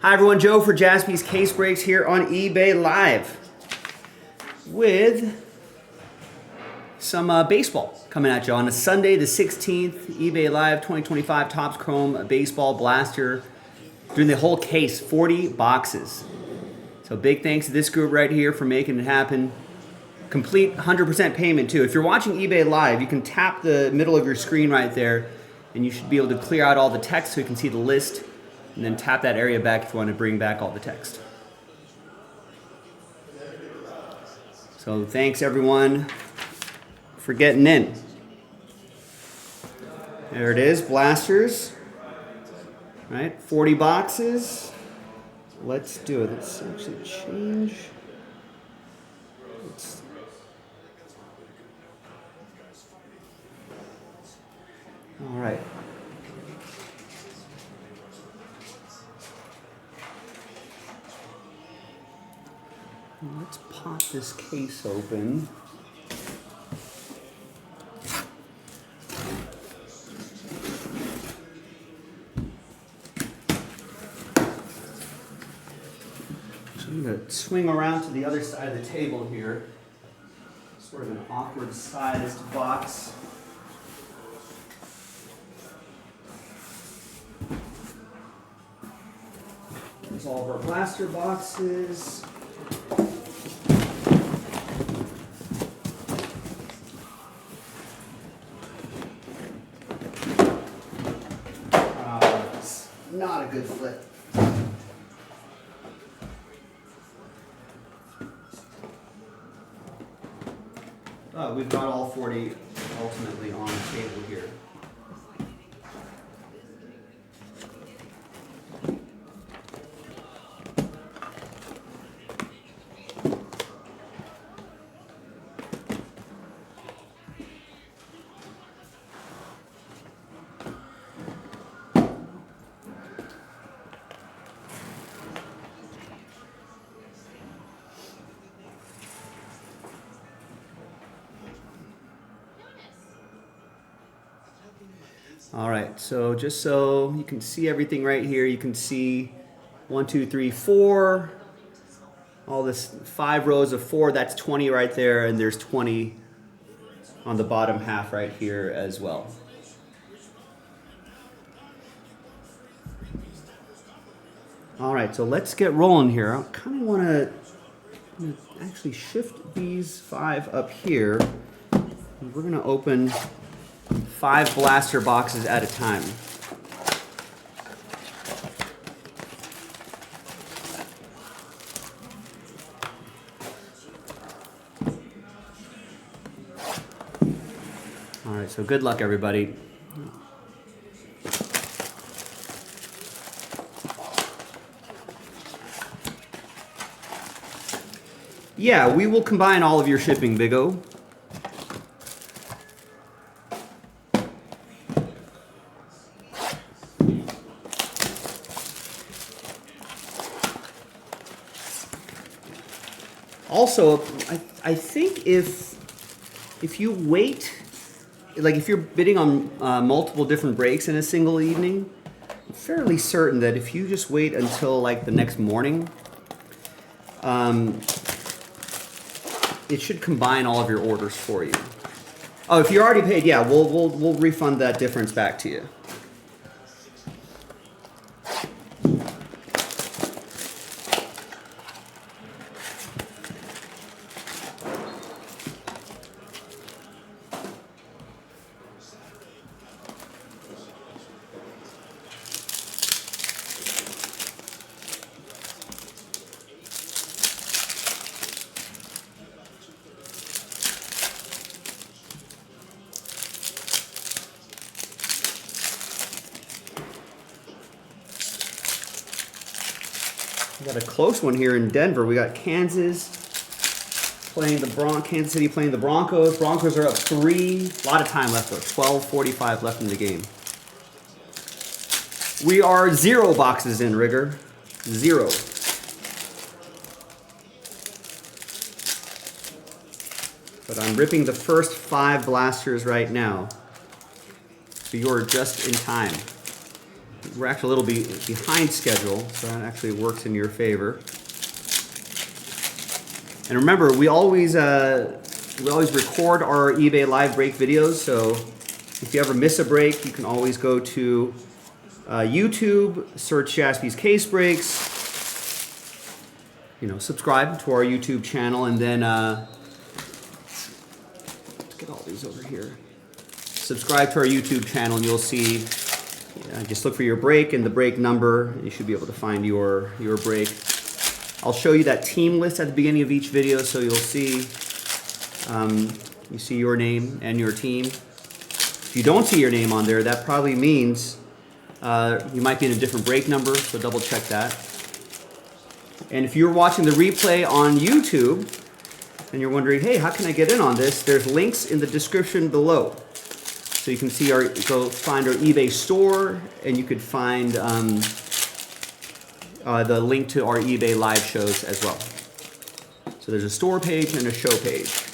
Hi everyone, Joe for Jaspy's Case Breaks here on eBay Live with some baseball coming at you on a Sunday the 16th, eBay Live 2025 Topps Chrome Baseball Blaster. Doing the whole case, 40 boxes. So big thanks to this group right here for making it happen. Complete 100% payment too. If you're watching eBay Live, you can tap the middle of your screen right there and you should be able to clear out all the text so you can see the list. And then tap that area back if you want to bring back all the text. So thanks everyone for getting in. There it is, blasters. All right, 40 boxes. Let's do it. Let's actually change. All right. Let's pop this case open. So I'm going to swing around to the other side of the table here. Sort of an awkward sized box. There's all of our blaster boxes. Not a good flip. We've got all 40 ultimately on the table here. All right, so just so you can see everything right here, you can see 1, 2, 3, 4, all this 5 rows of 4, that's 20 right there, and there's 20 on the bottom half right here as well. All right, so let's get rolling here. I kind of want to actually shift these 5 up here. We're going to open 5 blaster boxes at a time. All right, so good luck, everybody. Yeah, we will combine all of your shipping, Big O. Also, I think if you wait, like if you're bidding on multiple different breaks in a single evening, I'm fairly certain that if you just wait until like the next morning, it should combine all of your orders for you. Oh, if you already paid, yeah, we'll refund that difference back to you. We got a close one here in Denver. We got Kansas City playing the Broncos. Broncos are up 3. A lot of time left though. 12:45 left in the game. We are 0 boxes in, Rigger. 0. But I'm ripping the first 5 blasters right now. So you're just in time. we're actually a little behind schedule, so that actually works in your favor. And remember, we always record our eBay live break videos, so if you ever miss a break, you can always go to YouTube, search Jaspy's Case Breaks, subscribe to our YouTube channel, and then let's get all these over here. Subscribe to our YouTube channel, and you'll see. Just look for your break and the break number. You should be able to find your break. I'll show you that team list at the beginning of each video, so you'll see you see your name and your team. If you don't see your name on there, that probably means you might be in a different break number, so double check that. And if you're watching the replay on YouTube and you're wondering, hey, how can I get in on this? There's links in the description below. So you can see go find our eBay store, and you could find the link to our eBay live shows as well. So there's a store page and a show page.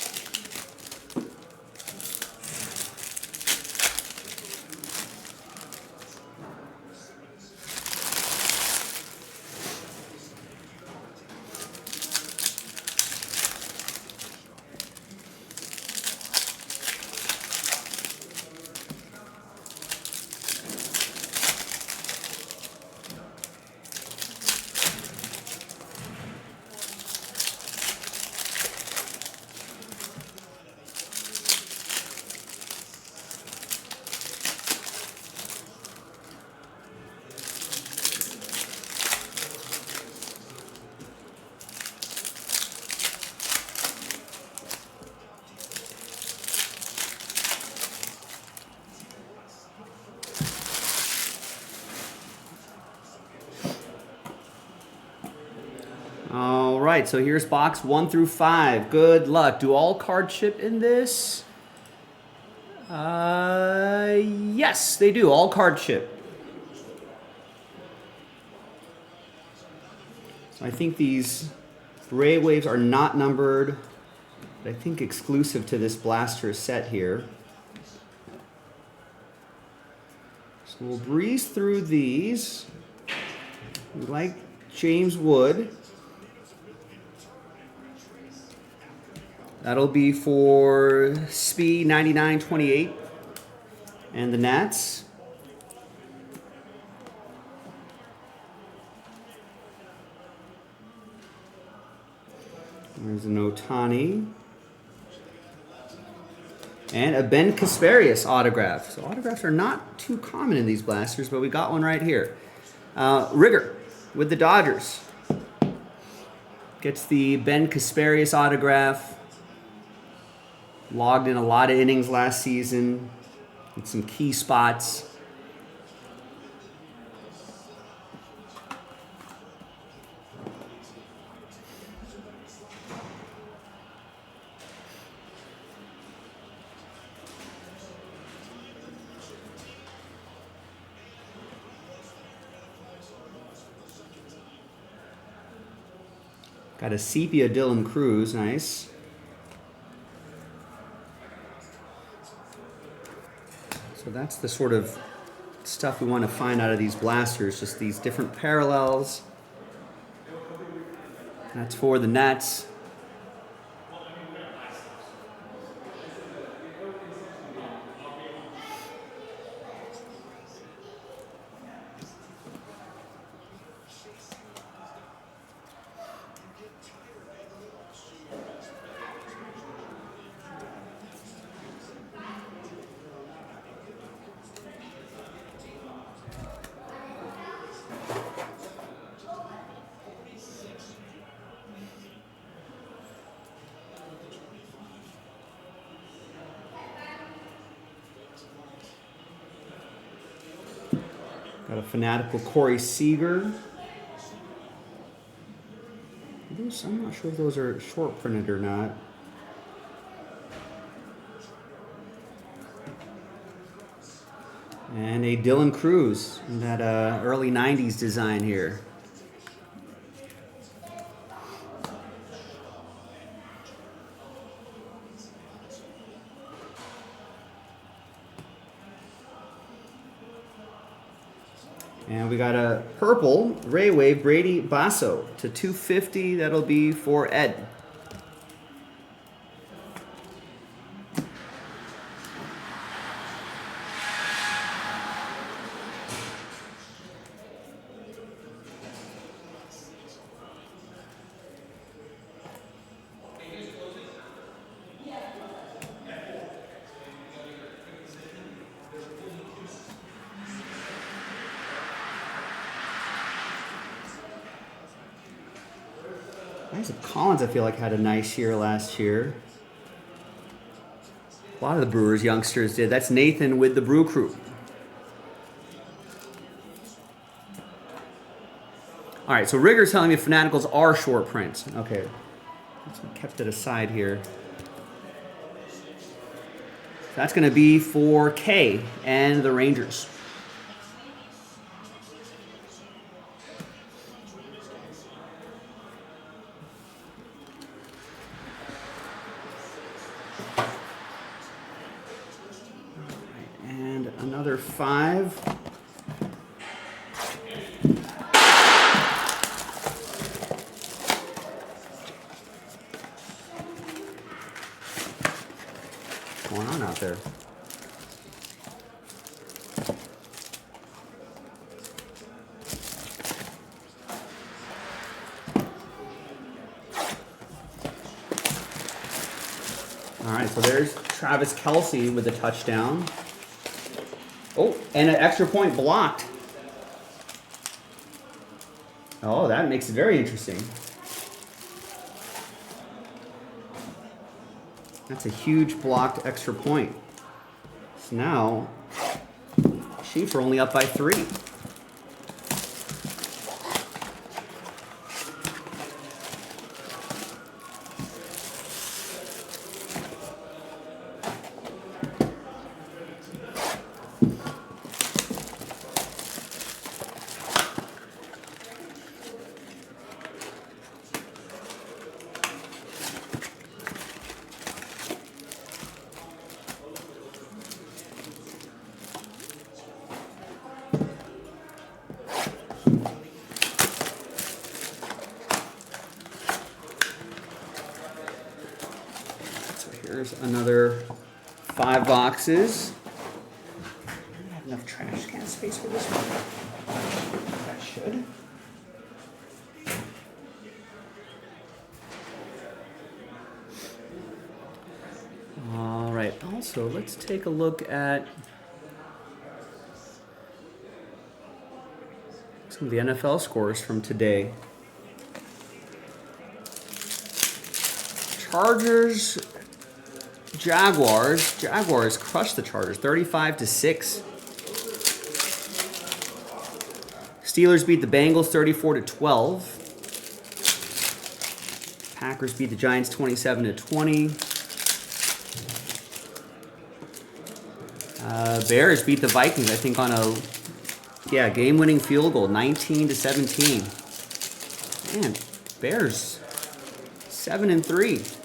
All right, so here's box 1 through 5. Good luck. Do all cards ship in this? Yes, they do. All cards ship. So I think these Ray Waves are not numbered, but I think exclusive to this blaster set here. So we'll breeze through these. We like James Wood. That'll be for Speed 9928 and the Nats. There's an Ohtani. And a Ben Kasparius autograph. So autographs are not too common in these blasters, but we got one right here. Rigger with the Dodgers. Gets the Ben Kasparius autograph. Logged in a lot of innings last season in some key spots. Got a sepia Dylan Cruz, nice. So that's the sort of stuff we want to find out of these blasters, just these different parallels. That's for the Nats. Got a fanatical Corey Seager. I'm not sure if those are short printed or not. And a Dylan Cruz in that early 90s design here. And we got a purple Ray Wave Brady Basso to 250. That'll be for Ed. Isaac Collins, I feel like, had a nice year last year. A lot of the Brewers youngsters did. That's Nathan with the Brew Crew. All right, so Rigger's telling me Fanaticals are short prints. Okay, so I kept it aside here. That's going to be for K and the Rangers. And another 5. What's going on out there? All right, so there's Travis Kelce with a touchdown. Oh, and an extra point blocked. Oh, that makes it very interesting. That's a huge blocked extra point. So now, Chiefs are only up by 3. Here's another 5 boxes. I don't have enough trash can space for this one. I should. All right, also let's take a look at some of the NFL scores from today. Chargers, Jaguars. Jaguars crushed the Chargers 35-6. Steelers beat the Bengals 34-12. Packers beat the Giants 27-20. Bears beat the Vikings, I think, on a game-winning field goal, 19-17. Man, Bears 7-3.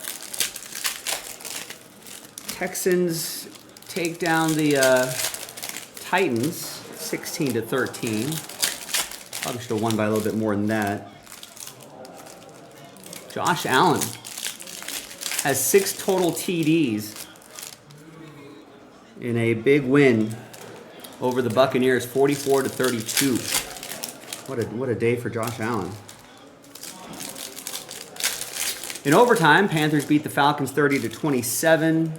Texans take down the Titans 16-13. Probably should have won by a little bit more than that. Josh Allen has 6 total TDs in a big win over the Buccaneers, 44-32. What a day for Josh Allen. In overtime, Panthers beat the Falcons 30-27.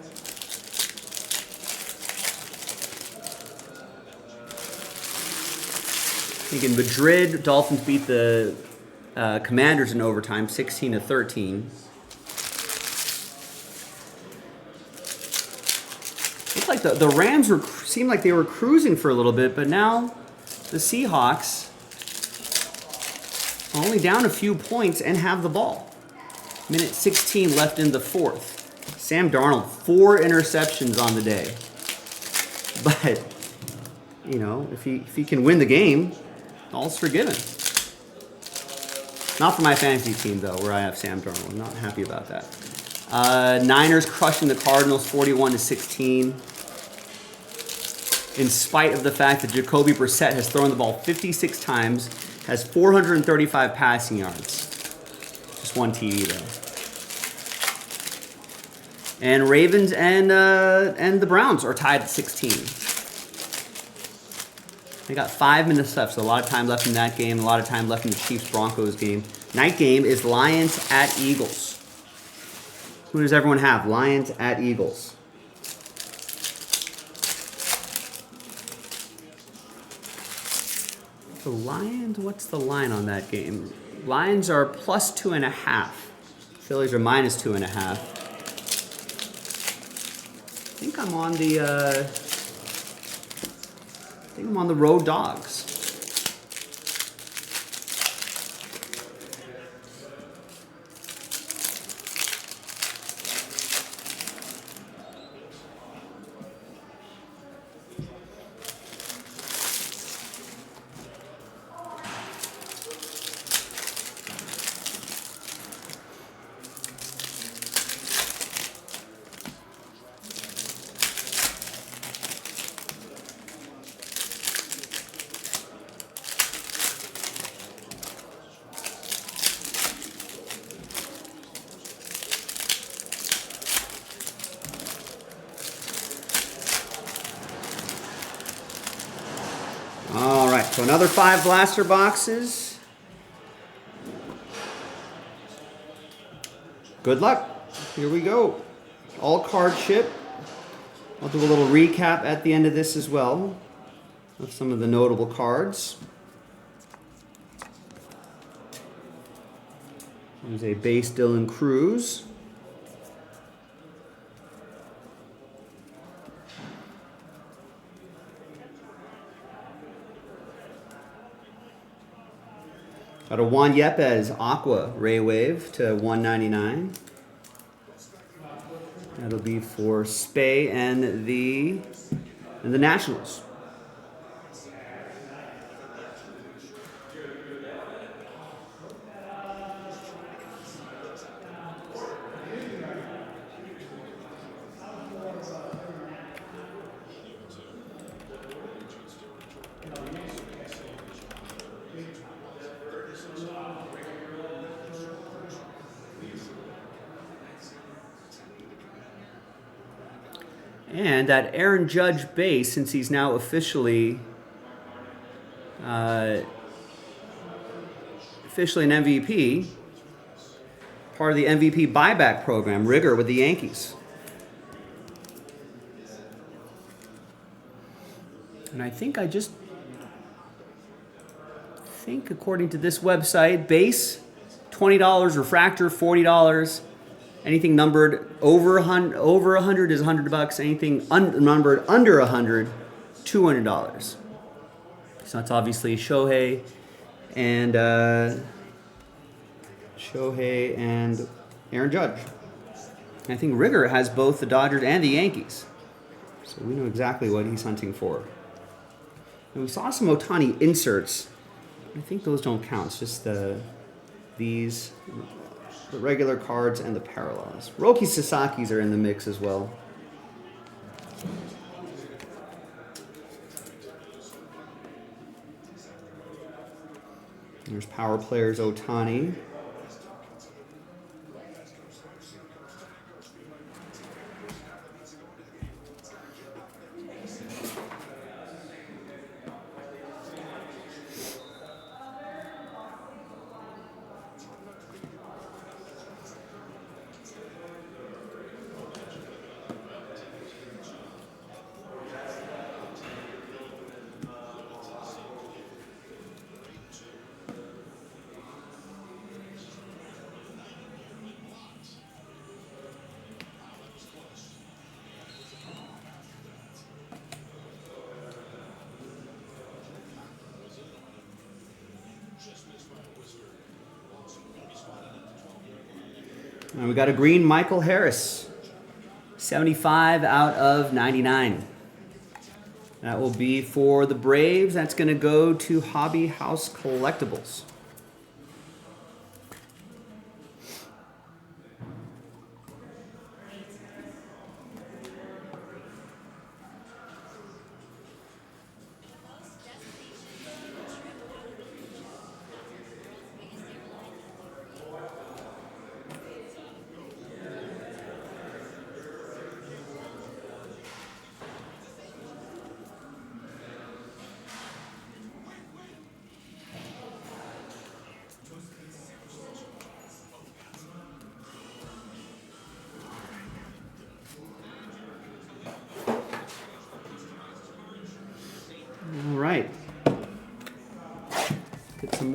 I think in Madrid, Dolphins beat the Commanders in overtime, 16-13. Looks like the Rams seemed like they were cruising for a little bit, but now the Seahawks are only down a few points and have the ball. Minute 16 left in the 4th. Sam Darnold, 4 interceptions on the day. But, you know, if he can win the game, all's forgiven. Not for my fantasy team, though, where I have Sam Darnold. I'm not happy about that. Niners crushing the Cardinals 41-16. in spite of the fact that Jacoby Brissett has thrown the ball 56 times, has 435 passing yards. Just one TD though. And Ravens and the Browns are tied at 16. They got 5 minutes left, so a lot of time left in that game, a lot of time left in the Chiefs-Broncos game. Night game is Lions at Eagles. Who does everyone have? Lions at Eagles. The Lions, what's the line on that game? Lions are plus 2.5. Phillies are minus 2.5. I think I'm on the road dogs. All right, so another 5 blaster boxes. Good luck. Here we go. All card chip. I'll do a little recap at the end of this as well of some of the notable cards. There's a base Dylan Cruz. Got a Juan Yepes Aqua Ray Wave to 199. That'll be for Spay and the Nationals. And that Aaron Judge base, since he's now officially an MVP, part of the MVP buyback program, Rigger with the Yankees. And I think according to this website, base $20, refractor $40. Anything numbered over 100 is $100. Anything numbered under 100, $200. So that's obviously Shohei and Aaron Judge. And I think Rigger has both the Dodgers and the Yankees, so we know exactly what he's hunting for. And we saw some Ohtani inserts. I think those don't count. It's just these. The regular cards and the parallels. Roki Sasaki's are in the mix as well. There's Power Players Ohtani. And we got a green Michael Harris, 75 out of 99. That will be for the Braves. That's going to go to Hobby House Collectibles.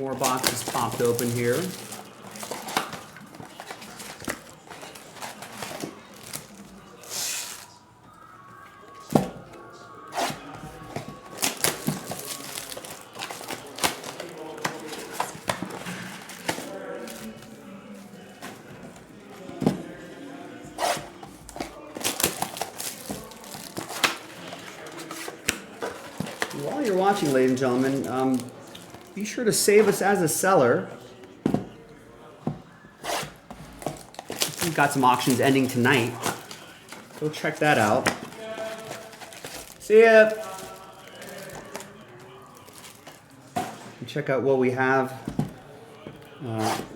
More boxes popped open here. While you're watching, ladies and gentlemen, be sure to save us as a seller. We've got some auctions ending tonight. Go check that out. See ya. And check out what we have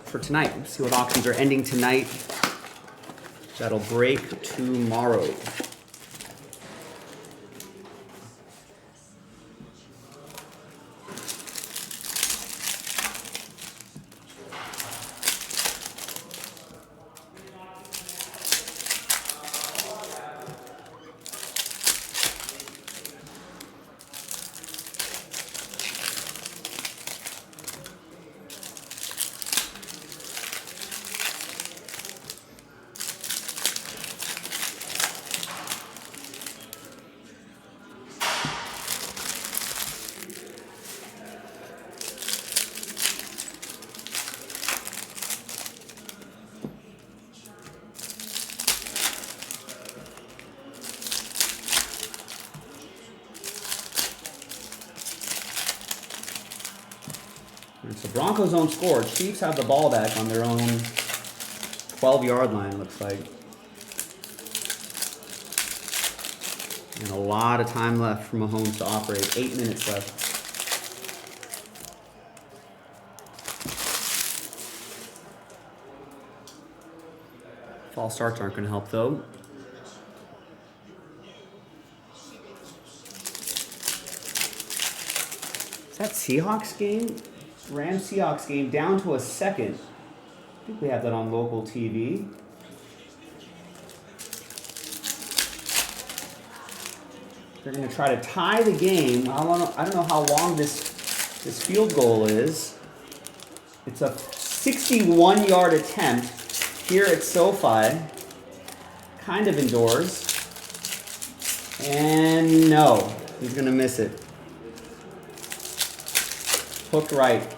for tonight. See what auctions are ending tonight. That'll break tomorrow. So Broncos don't score. Chiefs have the ball back on their own 12-yard line, looks like. And a lot of time left for Mahomes to operate. 8 minutes left. False starts aren't going to help, though. Is that Seahawks game? Rams-Seahawks game down to a second. I think we have that on local TV. They're going to try to tie the game. I don't know how long this field goal is. It's a 61-yard attempt here at SoFi. Kind of indoors. And no, he's going to miss it. Hooked right.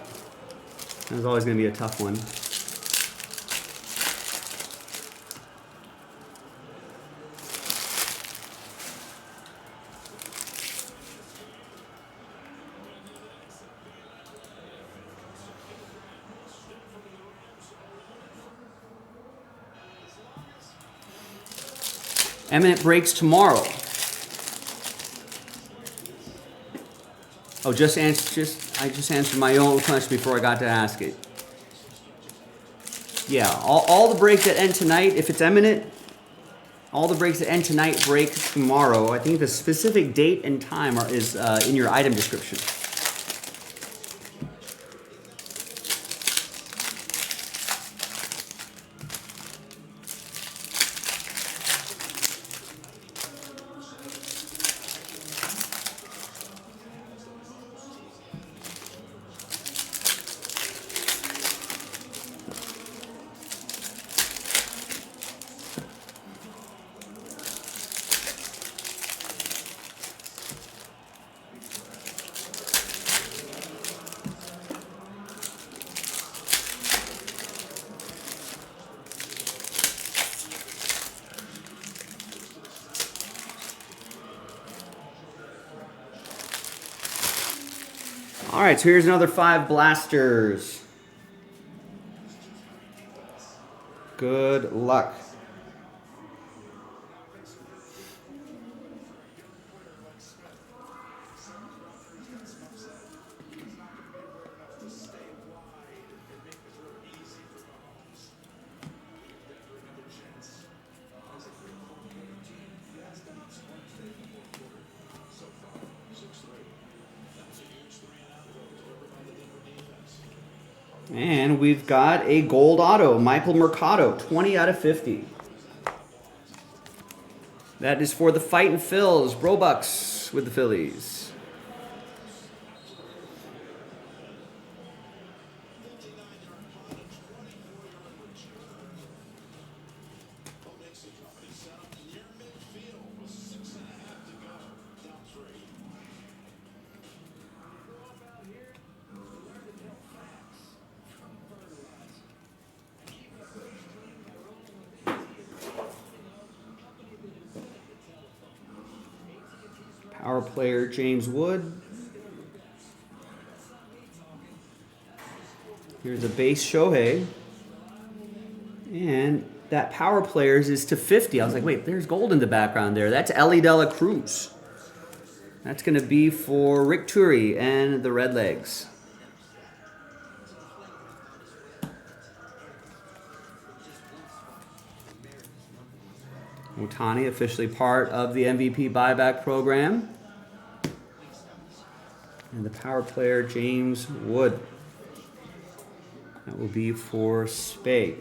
That was always going to be a tough one. Eminent breaks tomorrow. Oh, I just answered my own question before I got to ask it. Yeah, all the breaks that end tonight, if it's eminent, all the breaks that end tonight break tomorrow. I think the specific date and time is in your item description. All right, so here's another 5 blasters. Good luck. And we've got a gold auto, Michael Mercado, 20 out of 50. That is for the Fightin' Phils, Roebucks with the Phillies. Power player James Wood. Here's a base Shohei. And that power players is to 50. I was like, wait, there's gold in the background there. That's Ellie De La Cruz. That's going to be for Rick Turi and the Redlegs. Ohtani officially part of the MVP buyback program. And the power player, James Wood. That will be for Spade.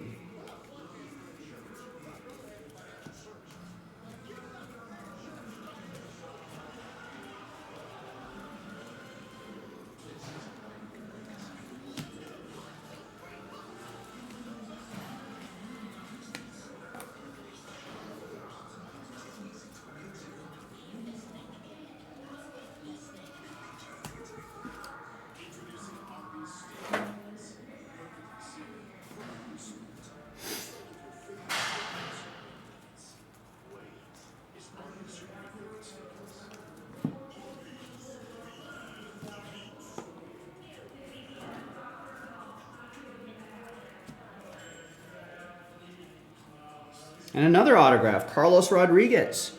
And another autograph, Carlos Rodriguez.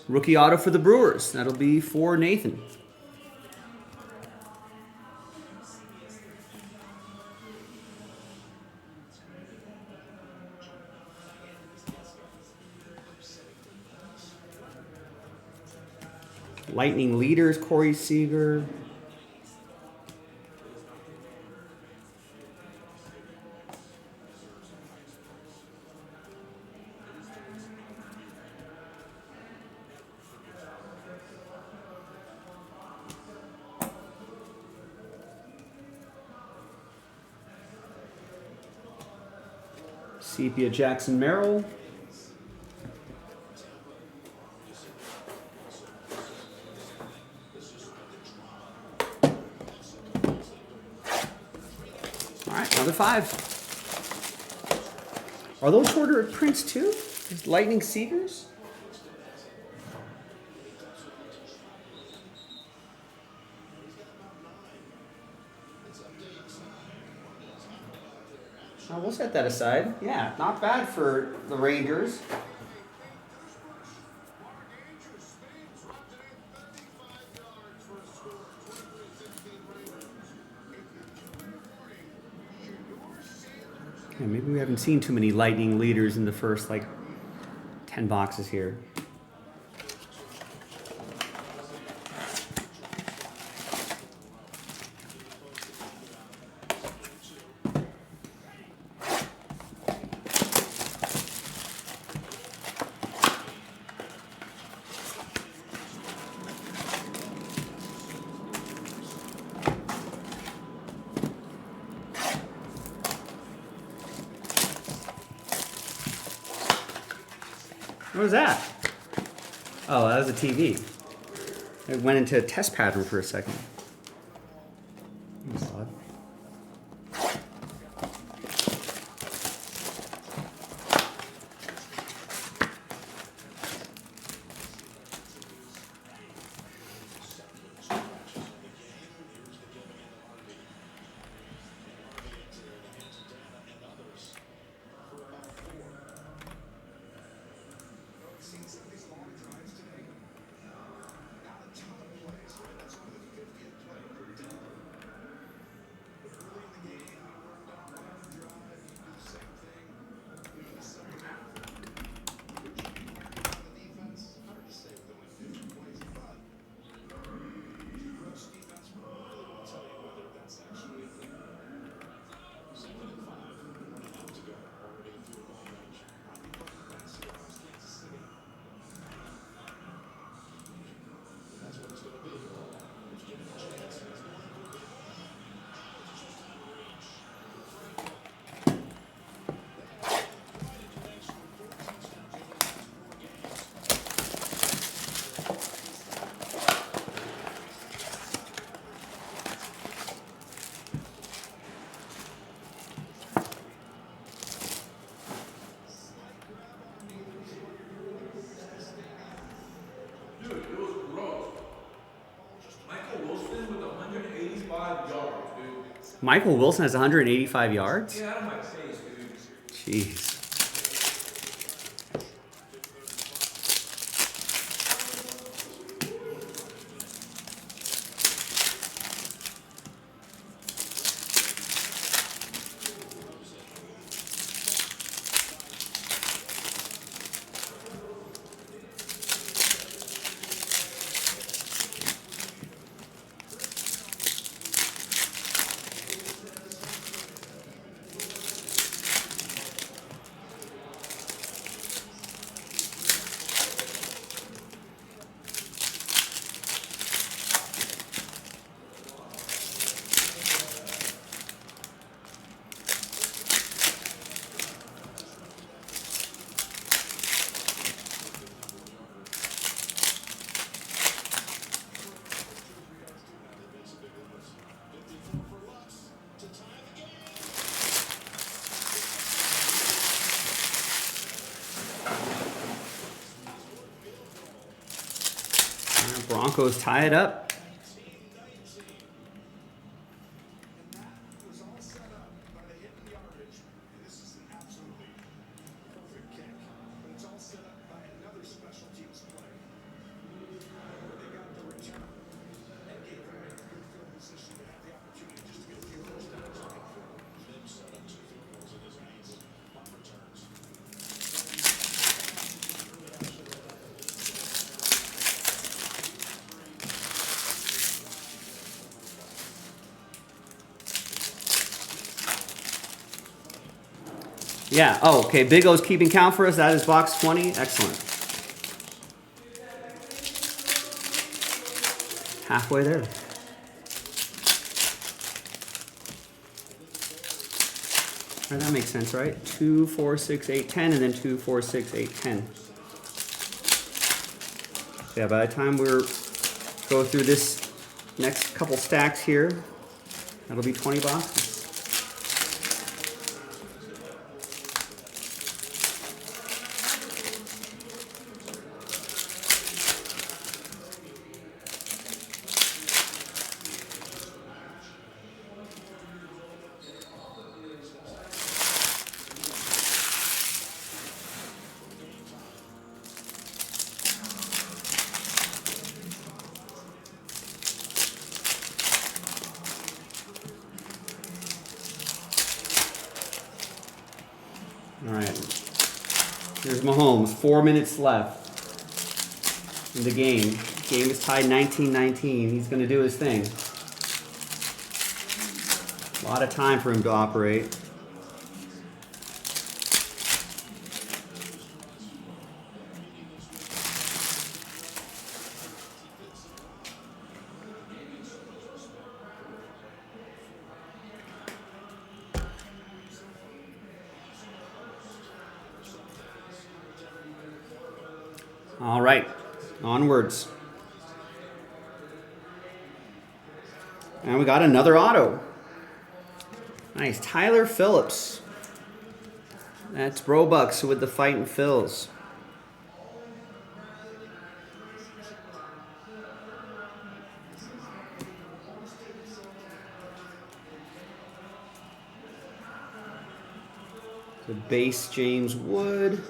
Rookie auto for the Brewers. That'll be for Nathan. Lightning leaders, Corey Seager. Sepia Jackson Merrill. All right, another 5. Are those shorter prints too? Lightning Seegers? Oh, we'll set that aside. Yeah, not bad for the Rangers. Yeah, maybe we haven't seen too many Lightning leaders in the first, 10 boxes here. What was that? Oh, that was a TV. It went into a test pattern for a second. That's odd. Michael Wilson has 185 yards? Get out of my face, dude. Jeez. Broncos tie it up. Yeah. Oh, okay. Big O's keeping count for us. That is box 20. Excellent. Halfway there. All right, that makes sense, right? 2, 4, 6, 8, 10, and then 2, 4, 6, 8, 10. So yeah, by the time we're go through this next couple stacks here, that'll be 20 boxes. All right, here's Mahomes. 4 minutes left in the game. Game is tied 19-19. He's going to do his thing. A lot of time for him to operate. All right, onwards. And we got another auto. Nice, Tyler Phillips. That's Brobucks with the Fightin' Phils. The base James Wood.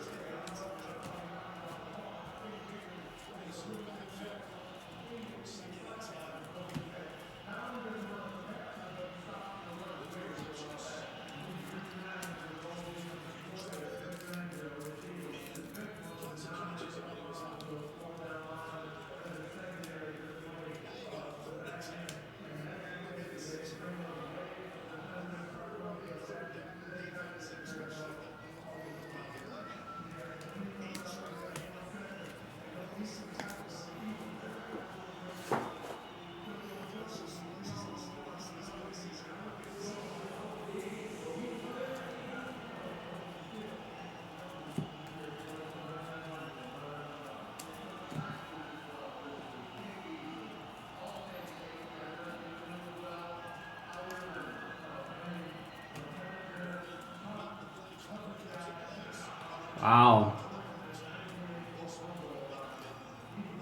Wow.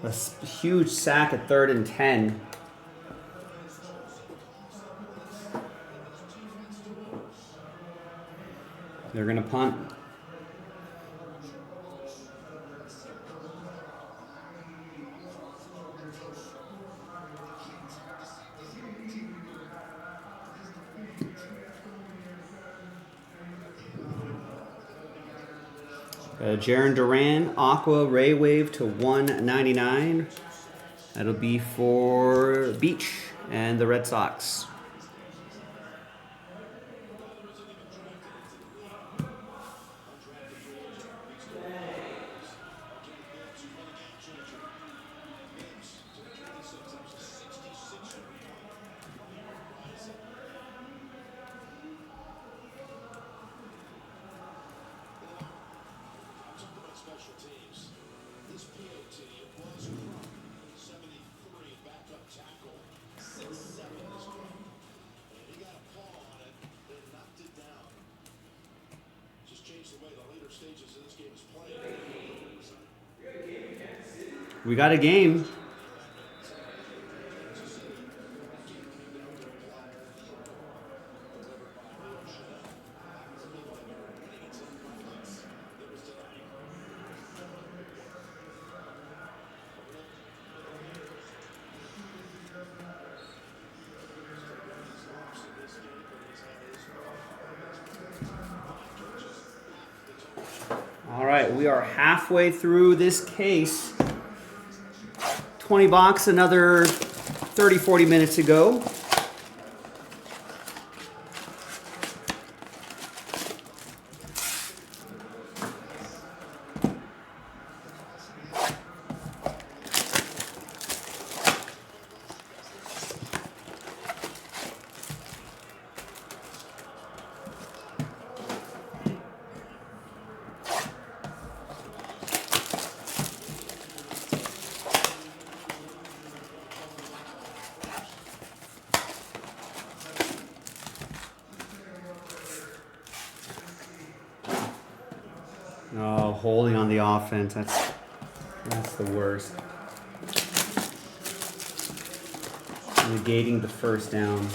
A huge sack at 3rd and 10. They're going to punt. Jaron Duran, Aqua Ray Wave to 199. That'll be for Beach and the Red Sox. We got a game. All right, we are halfway through this case. 20 bucks, another 30, 40 minutes to go. Oh, holding on the offense. That's the worst. Negating the first down.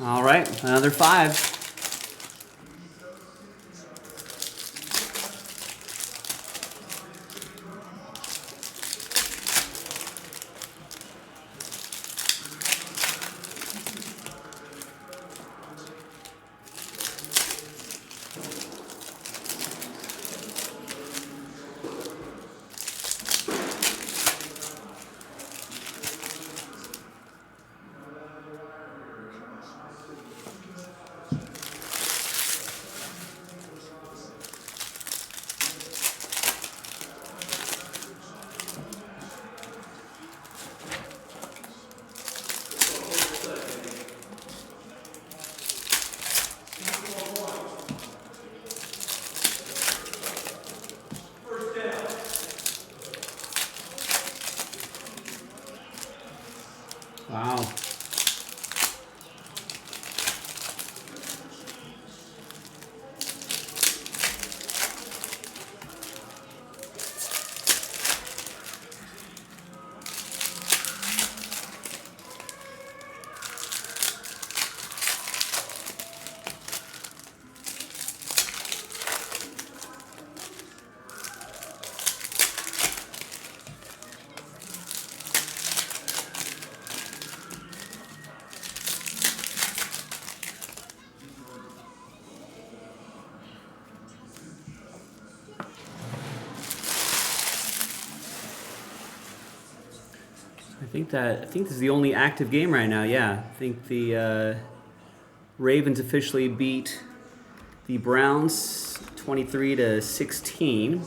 All right, another 5. Wow. I think this is the only active game right now. Yeah, I think the Ravens officially beat the Browns 23-16.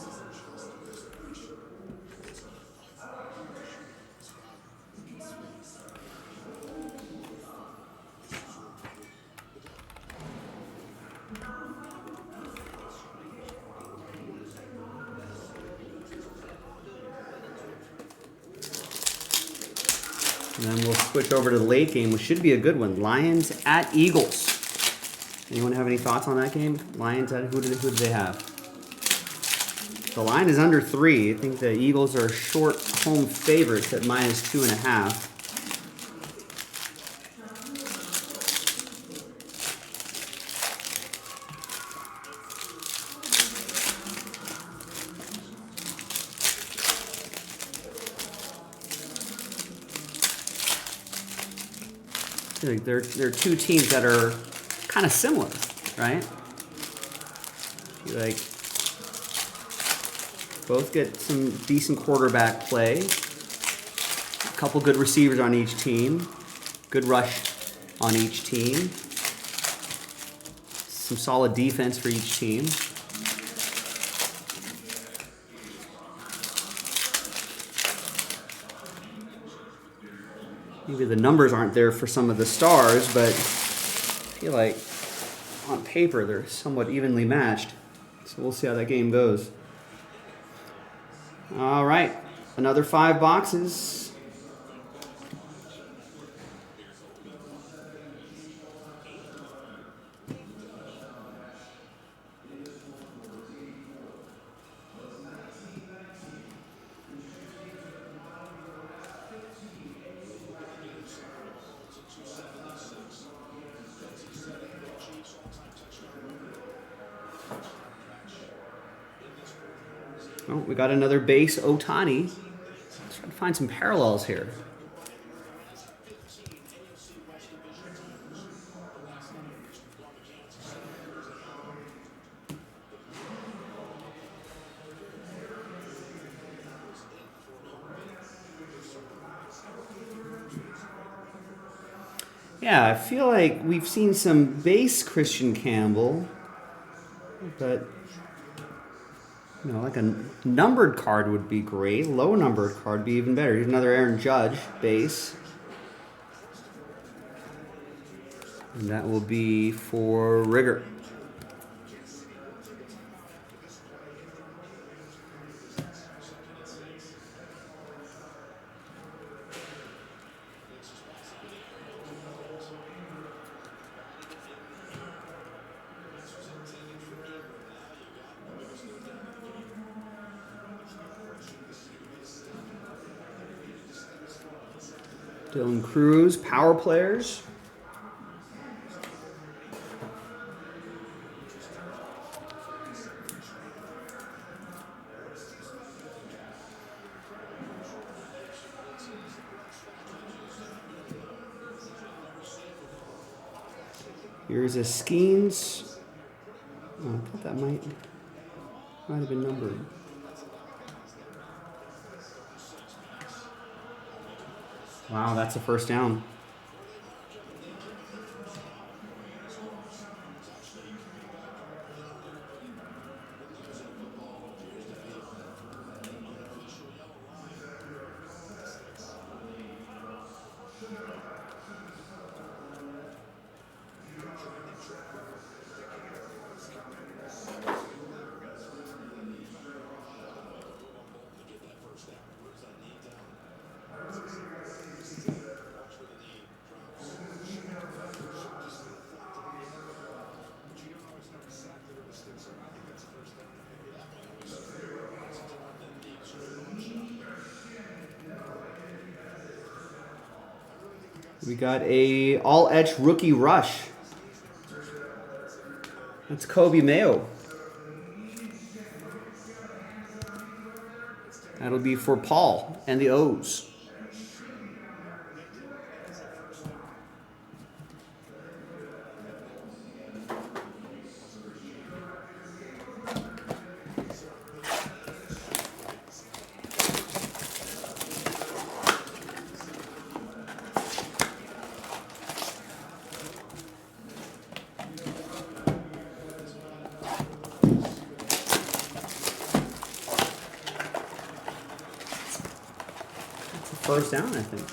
And then we'll switch over to the late game, which should be a good one. Lions at Eagles. Anyone have any thoughts on that game? Lions at who do they have? The line is under 3. I think the Eagles are short home favorites at -2.5. I feel like they're two teams that are kind of similar, right? I feel like both get some decent quarterback play. A couple good receivers on each team. Good rush on each team. Some solid defense for each team. Maybe the numbers aren't there for some of the stars, but I feel like on paper they're somewhat evenly matched. So we'll see how that game goes. All right, another 5 boxes. Oh, we got another base Ohtani. Let's try to find some parallels here. Yeah, I feel like we've seen some base Christian Campbell, but like a numbered card would be great. Low numbered card would be even better. Here's another Aaron Judge base. And that will be for Rigger. Dylan Cruz, power players. Here's a Skeens. Oh, I thought that might have been numbered. Wow, that's a first down. We got a all-edge rookie rush. That's Kobe Mayo. That'll be for Paul and the O's. First down, I think.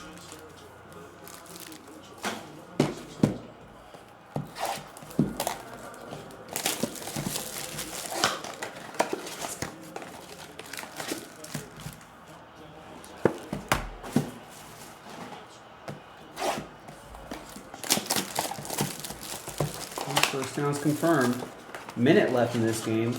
almost confirmed. Minute left in this game.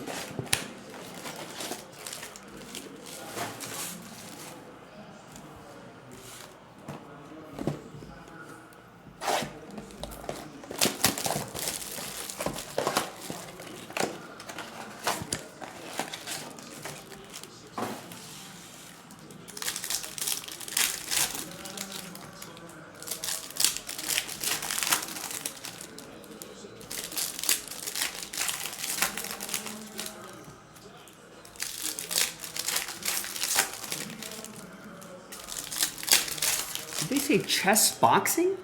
Did they say chess boxing?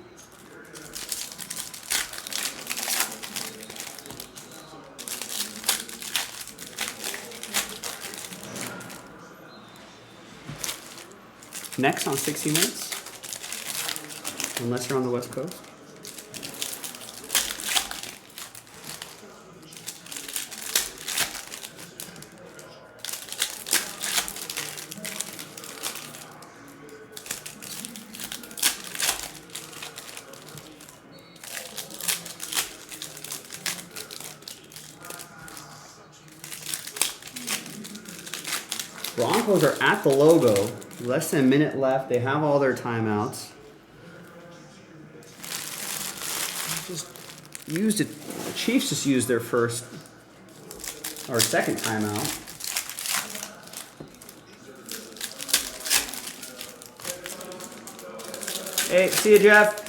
Next on 60 Minutes, unless you're on the West Coast. Broncos are at the logo. Less than a minute left. They have all their timeouts. The Chiefs just used their first or second timeout. Hey, see you, Jeff.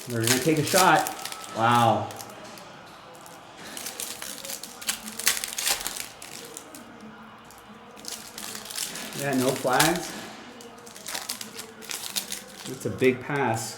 They're going to take a shot. Wow. Yeah, no flags. It's a big pass.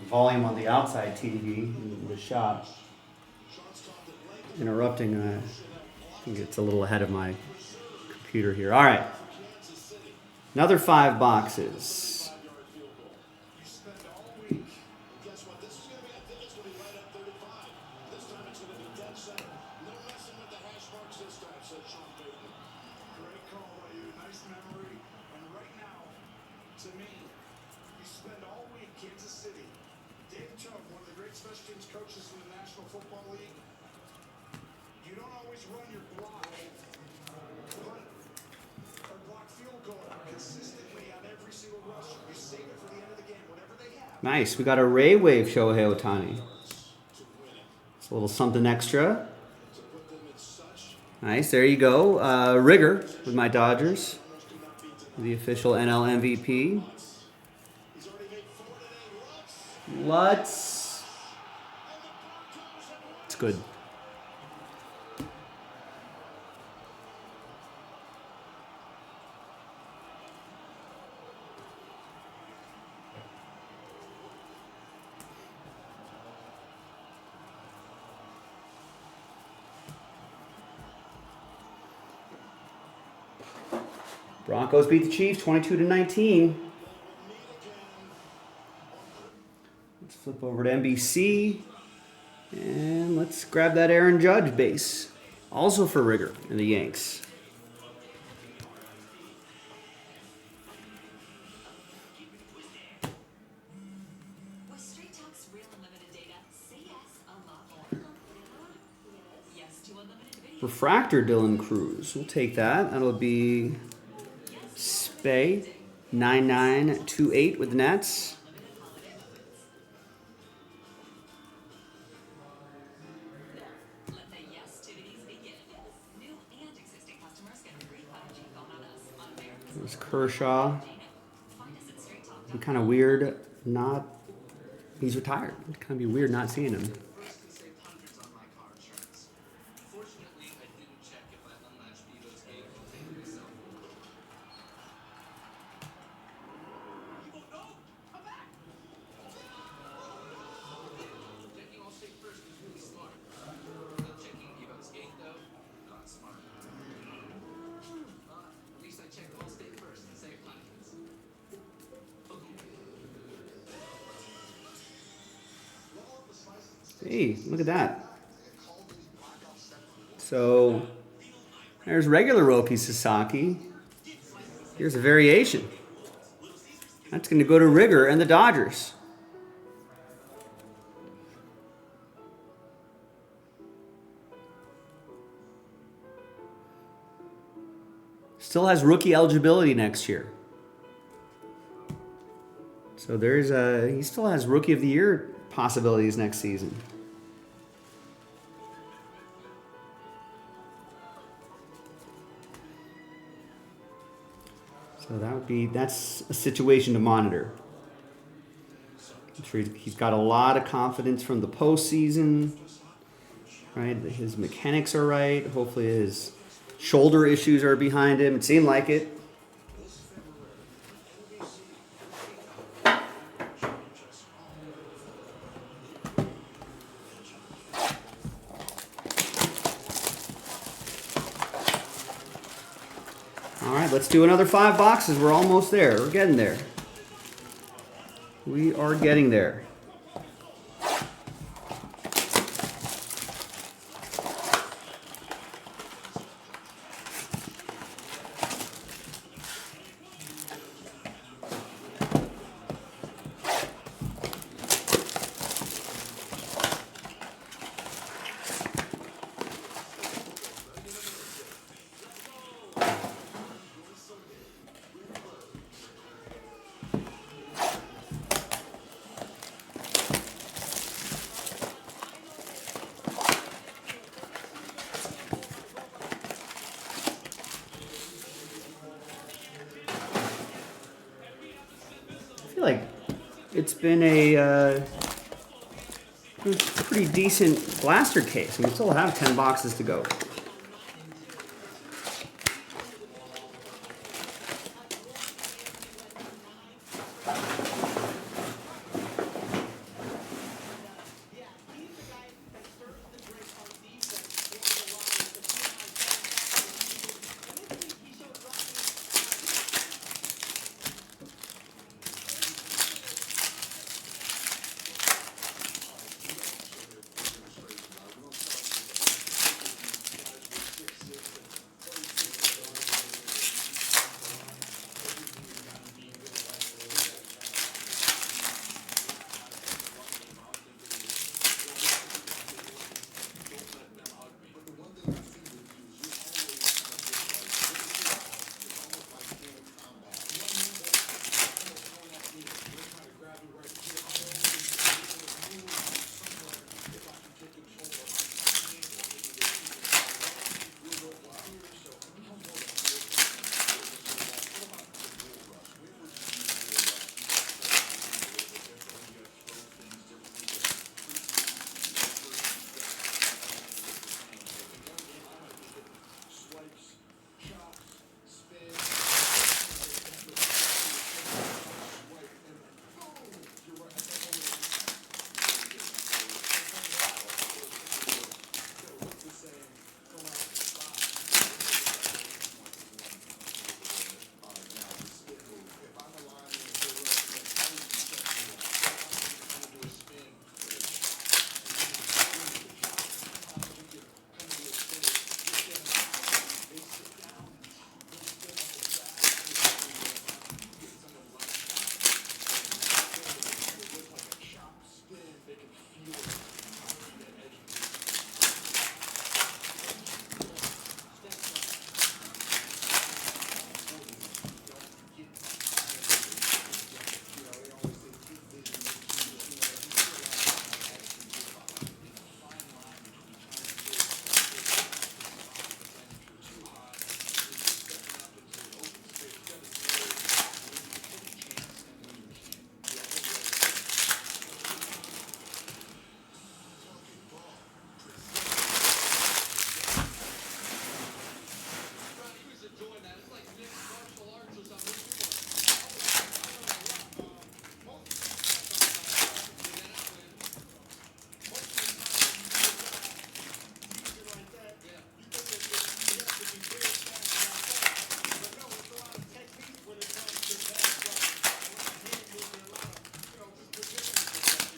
Volume on the outside TV in the shop. Interrupting. I think it's a little ahead of my computer here. All right. Another 5 boxes. Coaches in the National Football League, you don't always run your block, punt, or block field goal consistently on every single rush. You save it for the end of the game, whatever they have. Nice. We got a Ray Wave Shohei Ohtani. It's a little something extra. Nice. There you go. Rigger with my Dodgers. The official NL MVP. Lutz. It's good. Broncos beat the Chiefs 22-19. Let's flip over to NBC. And let's grab that Aaron Judge base. Also for Rigger and the Yanks. Refractor Dylan Cruz. We'll take that. That'll be Spay 9928 with the Nets. There's Kershaw. Be kind of weird not. He's retired. It'd kind of be weird not seeing him. Hey, look at that. So, there's regular Roki Sasaki. Here's a variation. That's going to go to Rigger and the Dodgers. Still has rookie eligibility next year. So he still has Rookie of the Year possibilities next season. So that's a situation to monitor. I'm sure he's got a lot of confidence from the postseason. Right, his mechanics are right. Hopefully his shoulder issues are behind him. It seemed like it. All right, let's do another 5 boxes. We're almost there. We're getting there. We are getting there. I feel like it's been a pretty decent blaster case. We still have 10 boxes to go.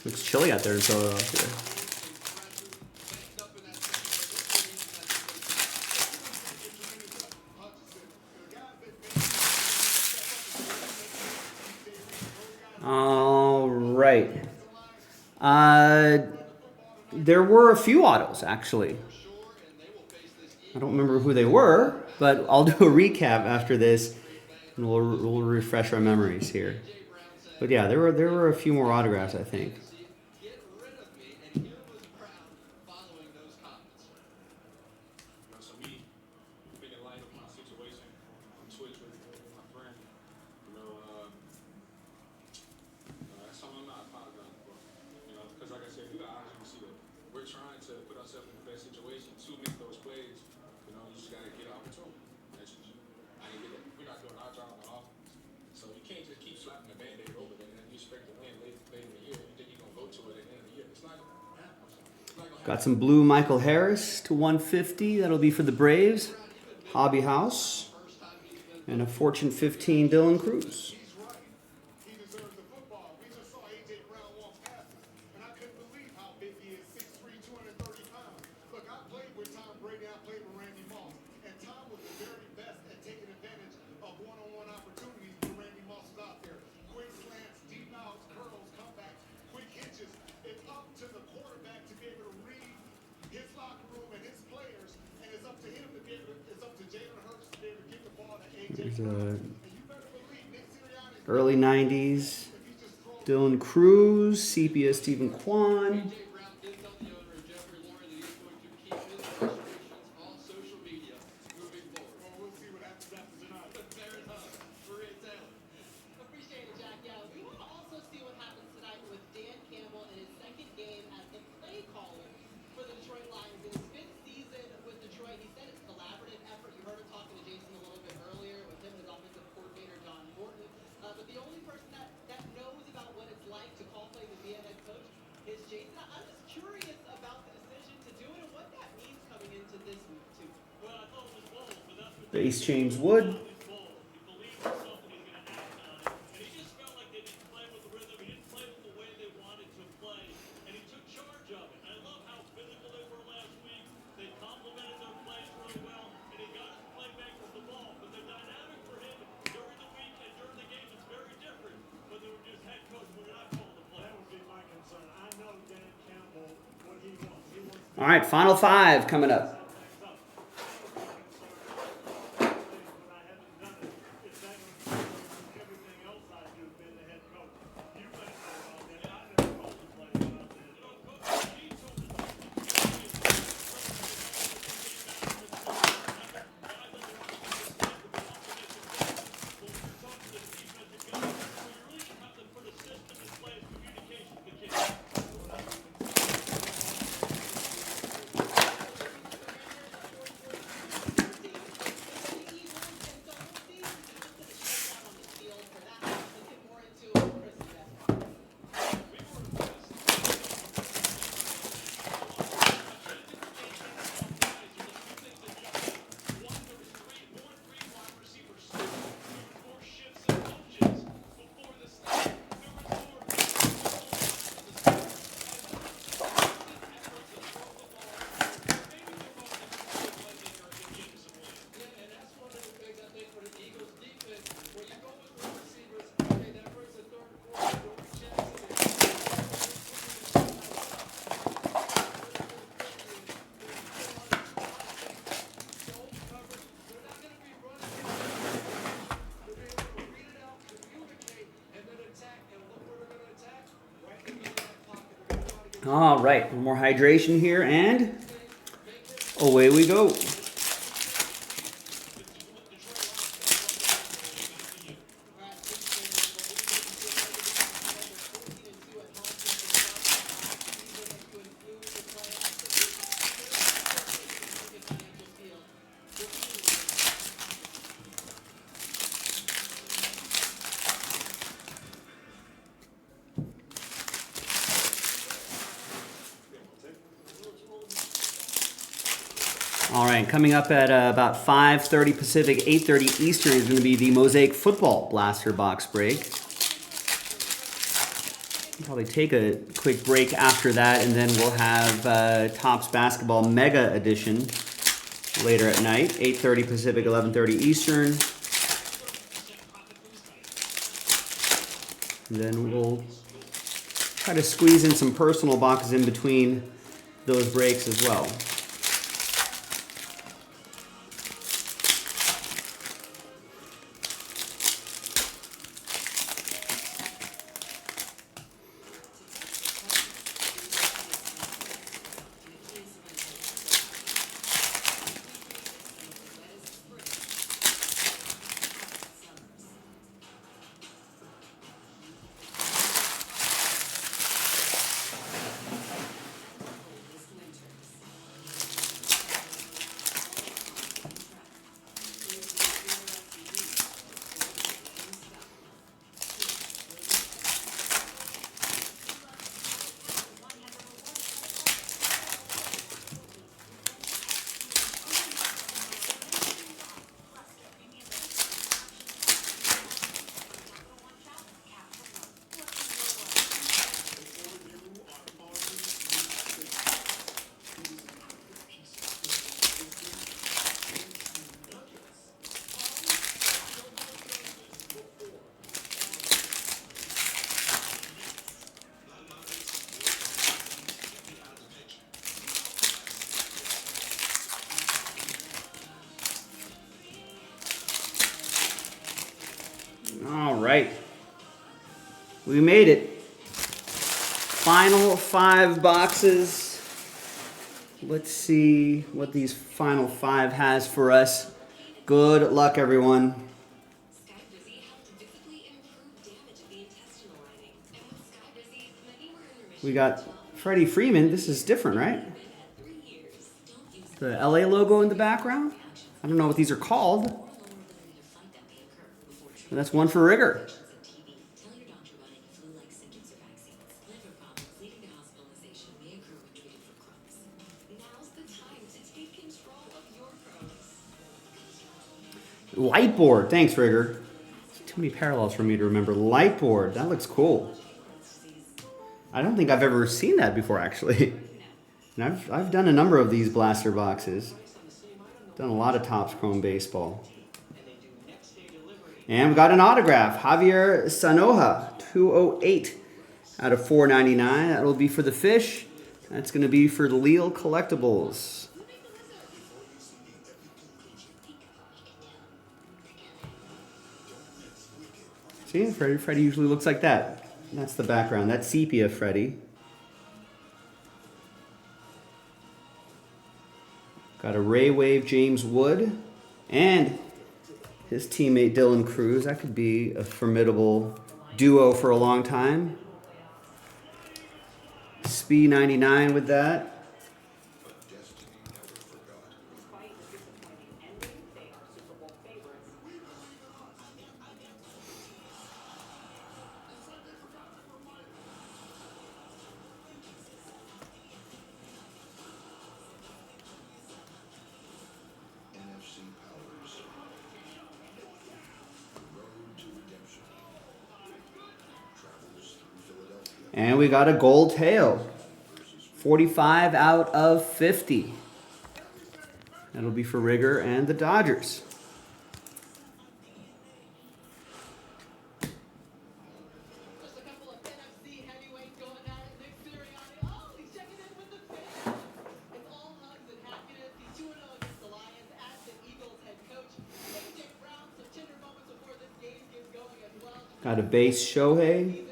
Looks chilly out there in Philadelphia. All right. There were a few autos, actually. I don't remember who they were, but I'll do a recap after this, and we'll refresh our memories here. But yeah, there were a few more autographs, I think. So me, thinking light of my situation on Twitch with my friend, that's something I'm not apologizing for. Because like I said, you guys obviously see that we're trying to put ourselves in the best situation to make those plays. You just gotta get an opportunity. I didn't get it. We're not doing our job on offense. So you can't just keep slapping the band-aid over there and then you expect to win late in the year. You think you're gonna go to it at the end of the year. It's not gonna happen. Got some blue Michael Harris to 150. That'll be for the Braves. Hobby House. And a Fortune 15 Dylan Cruz. He's right. He deserves the football. We just saw A.J. Brown walk past us, and I couldn't believe how big he is, 6'3", 230 pounds. Look, I played with Tom Brady. I played with Randy Moss, and Tom was the very best at taking advantage of one-on-one opportunities when Randy Moss was out there. Quick slants, deep outs, curls, comebacks, quick hitches. It's up to the quarterback to be able to read his locker room and his players, and it's up to him to be able to, it's up to Jalen Hurts to be able to get the ball to A.J. Brown. Early 90s. Dylan Cruz, Sepia Stephen Kwan. Base James Wood. All right, final five coming up. All right, one more hydration here, and away we go. All right, coming up at about 5:30 Pacific, 8:30 Eastern is going to be the Mosaic Football Blaster Box Break. Probably take a quick break after that, and then we'll have Topps Basketball Mega Edition later at night, 8:30 Pacific, 11:30 Eastern. And then we'll try to squeeze in some personal boxes in between those breaks as well. All right, we made it. Final 5 boxes. Let's see what these final 5 has for us. Good luck, everyone. We got Freddie Freeman. This is different, right? The LA logo in the background. I don't know what these are called. That's one for Rigger. Lightboard. Thanks, Rigger. Too many parallels for me to remember. Lightboard. That looks cool. I don't think I've ever seen that before, actually. And I've done a number of these blaster boxes. Done a lot of Topps Chrome baseball. And we got an autograph. Javier Sanoja, 208 out of 499. That will be for the Fish. That's going to be for the Leal Collectibles. See, Freddie usually looks like that. That's the background. That's sepia Freddie. Got a Ray Wave James Wood. And his teammate Dylan Cruz. That could be a formidable duo for a long time. Speed 99 with that. And we got a gold tail. 45 out of 50. That'll be for Rigger and the Dodgers. Got a base Shohei.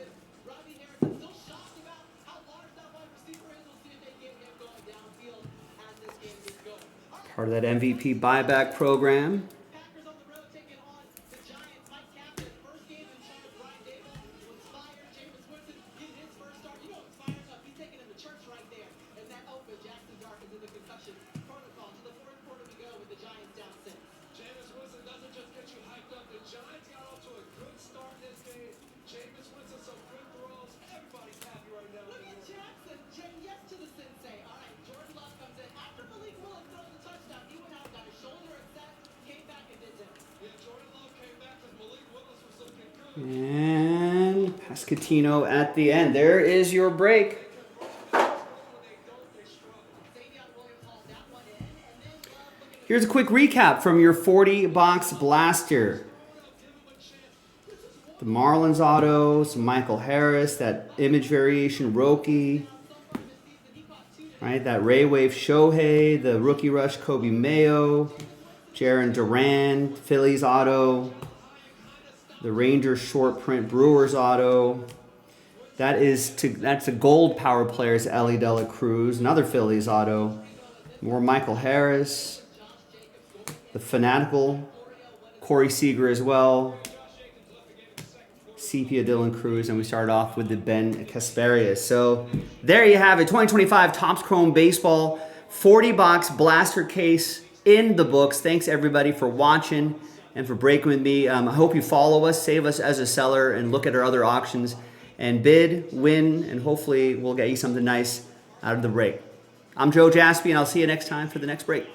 Part of that MVP buyback program. And Pascatino at the end. There is your break. Here's a quick recap from your 40-box blaster. The Marlins auto, some Michael Harris, that image variation Roki, right? That Ray Wave Shohei, the Rookie Rush Kobe Mayo, Jaron Duran, Phillies auto, the Rangers short print Brewers auto. That's a gold power players Ellie Dela Cruz, another Phillies auto, more Michael Harris, the Fanatical Corey Seager as well, Sepia Dylan Cruz, and we started off with the Ben Kasparius. So there you have it, 2025 Topps Chrome Baseball 40-box blaster case in the books. Thanks everybody for watching and for breaking with me. I hope you follow us, save us as a seller, and look at our other auctions and bid, win, and hopefully we'll get you something nice out of the break. I'm Joe Jaspy, and I'll see you next time for the next break.